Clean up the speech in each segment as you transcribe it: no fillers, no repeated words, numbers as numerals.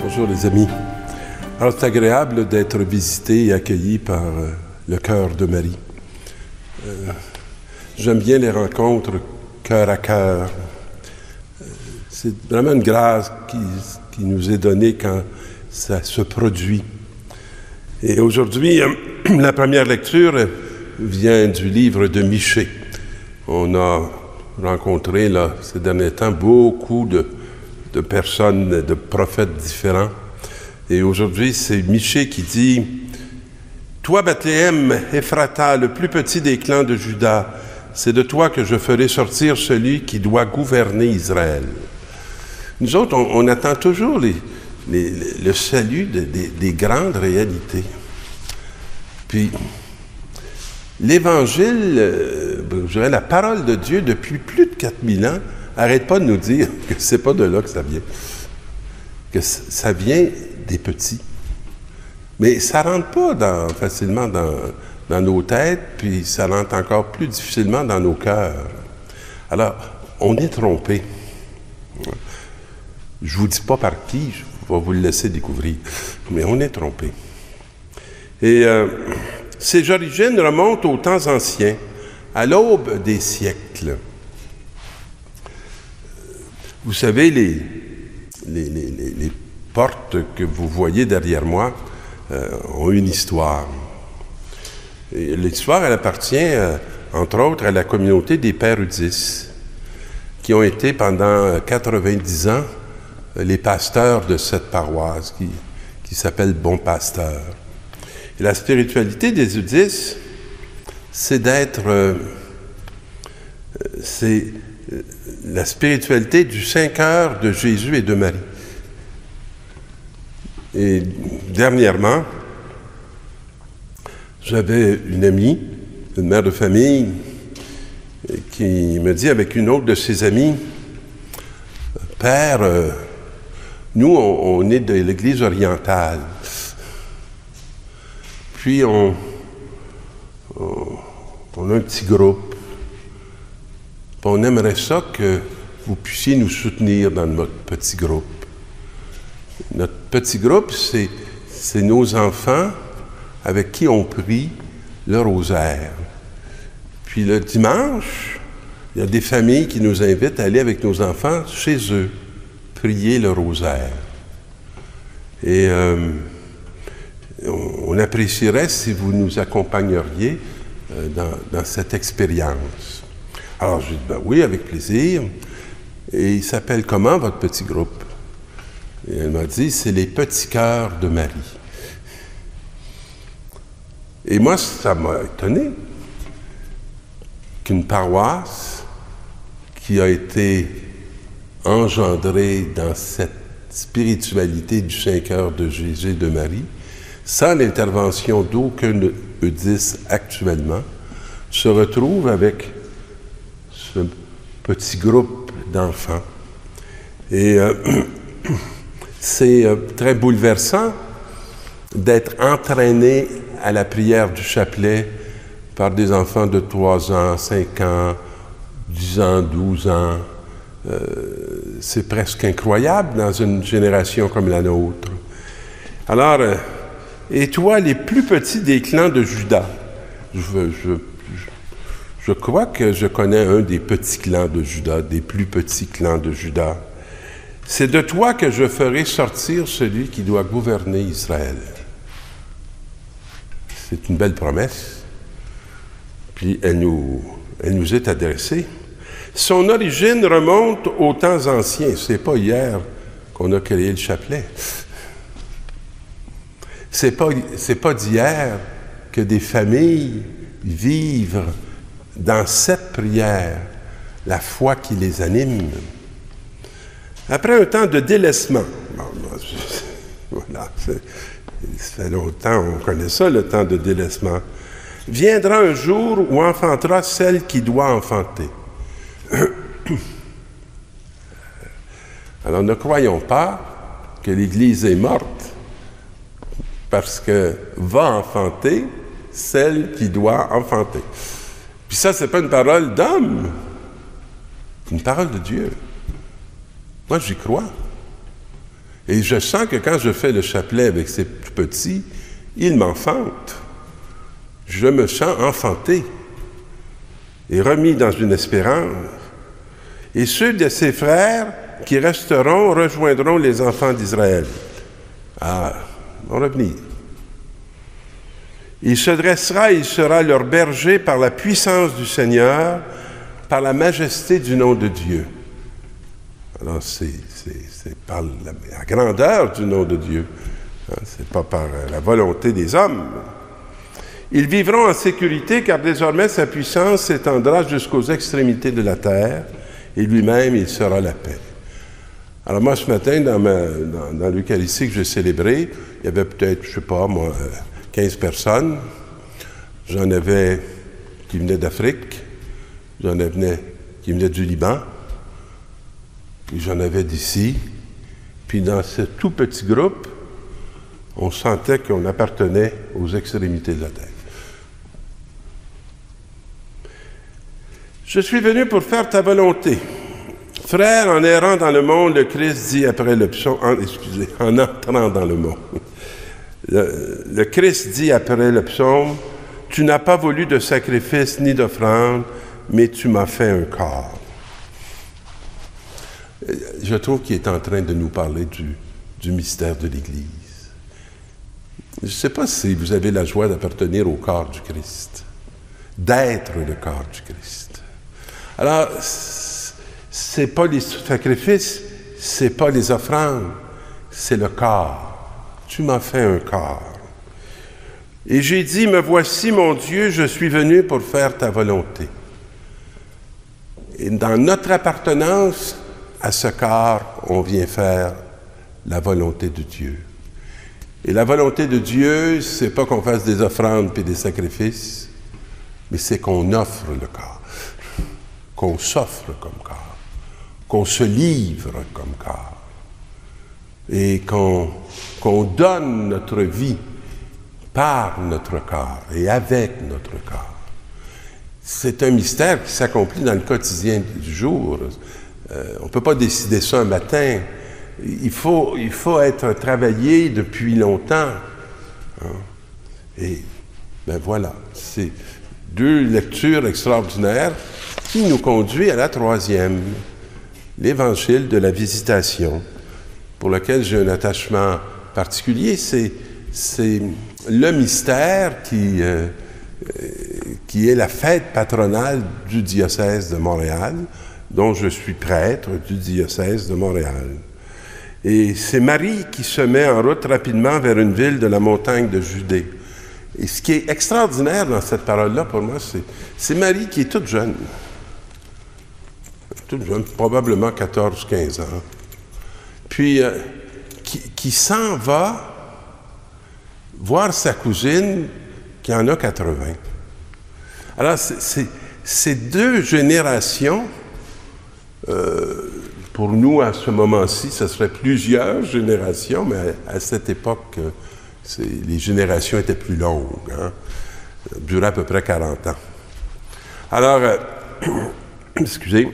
Bonjour les amis. Alors c'est agréable d'être visité et accueilli par le cœur de Marie. J'aime bien les rencontres cœur à cœur. C'est vraiment une grâce qui nous est donnée quand ça se produit. Et aujourd'hui, la première lecture vient du livre de Michée. On a rencontré là, ces derniers temps beaucoup de personnes, de prophètes différents. Et aujourd'hui, c'est Michée qui dit « Toi, Bethléem, Ephrata, le plus petit des clans de Juda, c'est de toi que je ferai sortir celui qui doit gouverner Israël. » Nous autres, on attend toujours le salut des grandes réalités. Puis, l'Évangile, je dirais, la parole de Dieu, depuis plus de 4000 ans, n'arrête pas de nous dire que c'est pas de là que ça vient. Que ça vient des petits. Mais ça ne rentre pas facilement dans nos têtes, puis ça rentre encore plus difficilement dans nos cœurs. Alors, on est trompé. Je ne vous dis pas par qui, je vais vous le laisser découvrir, mais on est trompé. Et ces origines remontent aux temps anciens, à l'aube des siècles. Vous savez, les portes que vous voyez derrière moi ont une histoire. Et l'histoire, elle appartient, entre autres, à la communauté des Pères Udis, qui ont été pendant 90 ans les pasteurs de cette paroisse qui s'appelle Bon Pasteur. Et la spiritualité des Udis, c'est c'est la spiritualité du 5 heures de Jésus et de Marie. Et dernièrement, j'avais une amie, une mère de famille, qui me dit avec une autre de ses amies, « Père, nous, on est de l'Église orientale. Puis, on a un petit groupe. On aimerait ça que vous puissiez nous soutenir dans notre petit groupe. Notre petit groupe, c'est nos enfants avec qui on prie le rosaire. Puis le dimanche, il y a des familles qui nous invitent à aller avec nos enfants chez eux, prier le rosaire. Et on apprécierait si vous nous accompagneriez dans cette expérience. Alors, j'ai dit, ben oui, avec plaisir. Et il s'appelle comment, votre petit groupe? Et elle m'a dit, c'est les petits cœurs de Marie. Et moi, ça m'a étonné qu'une paroisse qui a été engendrée dans cette spiritualité du 5 heures de Jésus et de Marie, sans l'intervention d'aucun Udis actuellement, se retrouve avec ce petit groupe d'enfants. Et c'est très bouleversant d'être entraîné à la prière du chapelet par des enfants de 3 ans, 5 ans, 10 ans, 12 ans. C'est presque incroyable dans une génération comme la nôtre. Alors, et toi, les plus petits des clans de Juda, je crois que je connais un des petits clans de Juda, des plus petits clans de Juda. C'est de toi que je ferai sortir celui qui doit gouverner Israël. C'est une belle promesse. Puis elle nous est adressée. Son origine remonte aux temps anciens. C'est pas hier qu'on a créé le chapelet. C'est pas d'hier que des familles vivent dans cette prière la foi qui les anime. Après un temps de délaissement, voilà, ça fait longtemps, on connaît ça, le temps de délaissement, viendra un jour où enfantera celle qui doit enfanter. Alors ne croyons pas que l'Église est morte parce que va enfanter celle qui doit enfanter. Puis ça, c'est pas une parole d'homme, c'est une parole de Dieu. Moi, j'y crois. Et je sens que quand je fais le chapelet avec ces petits, ils m'enfantent. Je me sens enfanté et remis dans une espérance. Et ceux de ses frères qui resteront rejoindront les enfants d'Israël. Ah, on revenir. Il se dressera et il sera leur berger par la puissance du Seigneur, par la majesté du nom de Dieu. Alors, c'est par la grandeur du nom de Dieu. Hein, c'est pas par la volonté des hommes. Ils vivront en sécurité, car désormais sa puissance s'étendra jusqu'aux extrémités de la terre, et lui-même, il sera la paix. Alors moi, ce matin, dans l'Eucharistie que j'ai célébrée, il y avait peut-être, je ne sais pas, moi, 15 personnes. J'en avais qui venaient d'Afrique, j'en avais qui venaient du Liban, puis j'en avais d'ici. Puis dans ce tout petit groupe, on sentait qu'on appartenait aux extrémités de la terre. Je suis venu pour faire ta volonté. Frère, en errant dans le monde, le Christ dit après le psaume, en entrant dans le monde. Le Christ dit après le psaume, « Tu n'as pas voulu de sacrifice ni d'offrande, mais tu m'as fait un corps. » Je trouve qu'il est en train de nous parler du mystère de l'Église. Je ne sais pas si vous avez la joie d'appartenir au corps du Christ, d'être le corps du Christ. Alors, c'est pas les sacrifices, c'est pas les offrandes, c'est le corps. Tu m'as fait un corps. Et j'ai dit, me voici mon Dieu, je suis venu pour faire ta volonté. Et dans notre appartenance à ce corps, on vient faire la volonté de Dieu. Et la volonté de Dieu, c'est pas qu'on fasse des offrandes puis des sacrifices, mais c'est qu'on offre le corps, qu'on s'offre comme corps, qu'on se livre comme corps, et qu'on donne notre vie par notre corps et avec notre corps. C'est un mystère qui s'accomplit dans le quotidien du jour. On ne peut pas décider ça un matin. Il faut être travaillé depuis longtemps. Hein? Et ben voilà, c'est deux lectures extraordinaires qui nous conduit à la troisième, l'Évangile de la Visitation, pour lequel j'ai un attachement particulier. C'est le mystère qui est la fête patronale du diocèse de Montréal, dont je suis prêtre du diocèse de Montréal. Et c'est Marie qui se met en route rapidement vers une ville de la montagne de Judée. Et ce qui est extraordinaire dans cette parole-là, pour moi, c'est Marie qui est toute jeune, probablement 14-15 ans, puis qui s'en va voir sa cousine qui en a 80. Alors, c'est deux générations. Pour nous, à ce moment-ci, ce serait plusieurs générations, mais à cette époque, les générations étaient plus longues, hein, duraient à peu près 40 ans. Alors, excusez,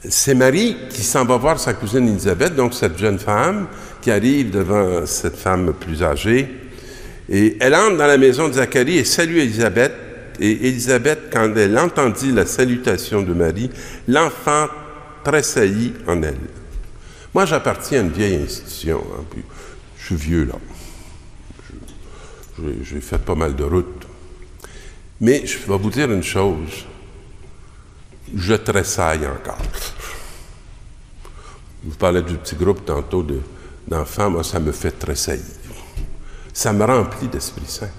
c'est Marie qui s'en va voir sa cousine Élisabeth, donc cette jeune femme qui arrive devant cette femme plus âgée, et elle entre dans la maison de Zacharie et salue Élisabeth. Et Élisabeth, quand elle entendit la salutation de Marie, l'enfant tressaillit en elle. Moi, j'appartiens à une vieille institution, hein, puis je suis vieux, là. J'ai fait pas mal de routes. Mais je vais vous dire une chose. Je tressaille encore. Vous parlez du petit groupe tantôt d'enfants, moi, ça me fait tressaillir. Ça me remplit d'Esprit Saint.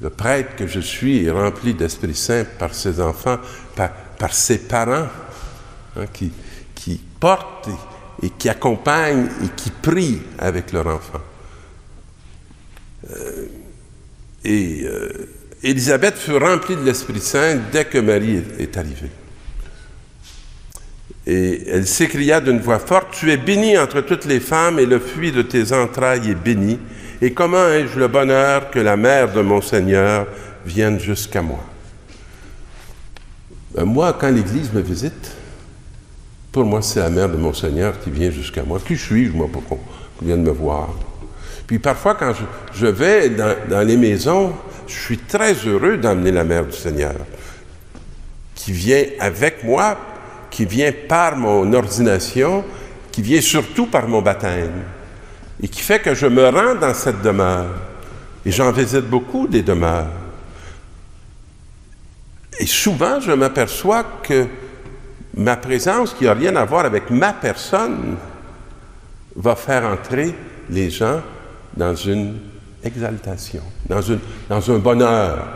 Le prêtre que je suis est rempli d'Esprit Saint par ses enfants, par ses parents, hein, qui portent et qui accompagnent et qui prient avec leur enfant. Élisabeth fut remplie de l'Esprit Saint dès que Marie est arrivée. Et elle s'écria d'une voix forte, « Tu es bénie entre toutes les femmes, et le fruit de tes entrailles est béni. Et comment ai-je le bonheur que la mère de mon Seigneur vienne jusqu'à moi? » Moi, quand l'Église me visite, pour moi, c'est la mère de mon Seigneur qui vient jusqu'à moi. Qui suis-je, moi, pour qu'on vienne me voir? Puis parfois, quand je vais dans les maisons, je suis très heureux d'emmener la mère du Seigneur, qui vient avec moi, qui vient par mon ordination, qui vient surtout par mon baptême, et qui fait que je me rends dans cette demeure. Et j'en visite beaucoup des demeures. Et souvent, je m'aperçois que ma présence, qui n'a rien à voir avec ma personne, va faire entrer les gens dans une exaltation, dans un bonheur.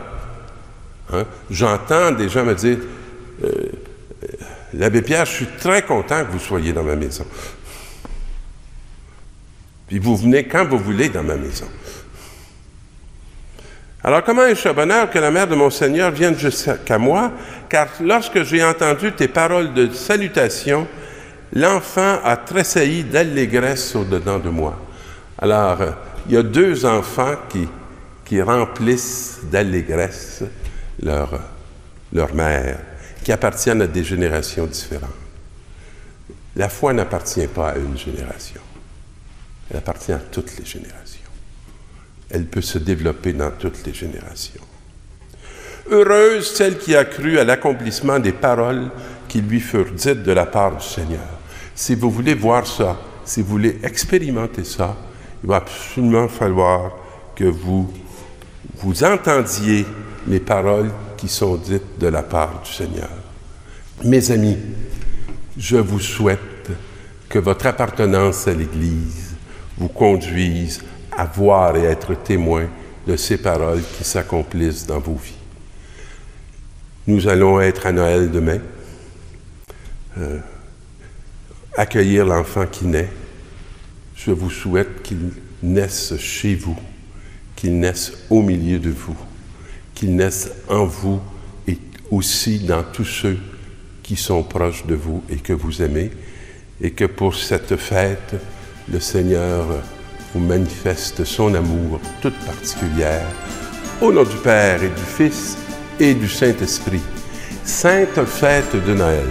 Hein? J'entends des gens me dire « L'abbé Pierre, je suis très content que vous soyez dans ma maison. Puis vous venez quand vous voulez dans ma maison. » Alors, comment est-ce un bonheur que la mère de mon Seigneur vienne jusqu'à moi? Car lorsque j'ai entendu tes paroles de salutation, l'enfant a tressailli d'allégresse au-dedans de moi. Alors, il y a deux enfants qui remplissent d'allégresse leur mère, qui appartiennent à des générations différentes. La foi n'appartient pas à une génération. Elle appartient à toutes les générations. Elle peut se développer dans toutes les générations. Heureuse celle qui a cru à l'accomplissement des paroles qui lui furent dites de la part du Seigneur. Si vous voulez voir ça, si vous voulez expérimenter ça, il va absolument falloir que vous entendiez les paroles qui sont dites de la part du Seigneur. Mes amis, je vous souhaite que votre appartenance à l'Église vous conduise à voir et être témoin de ces paroles qui s'accomplissent dans vos vies. Nous allons être à Noël demain, accueillir l'enfant qui naît. Je vous souhaite qu'il naisse chez vous, qu'il naisse au milieu de vous, qu'il naisse en vous et aussi dans tous ceux qui sont proches de vous et que vous aimez, et que pour cette fête, le Seigneur vous manifeste son amour toute particulière. Au nom du Père et du Fils et du Saint-Esprit, sainte fête de Noël.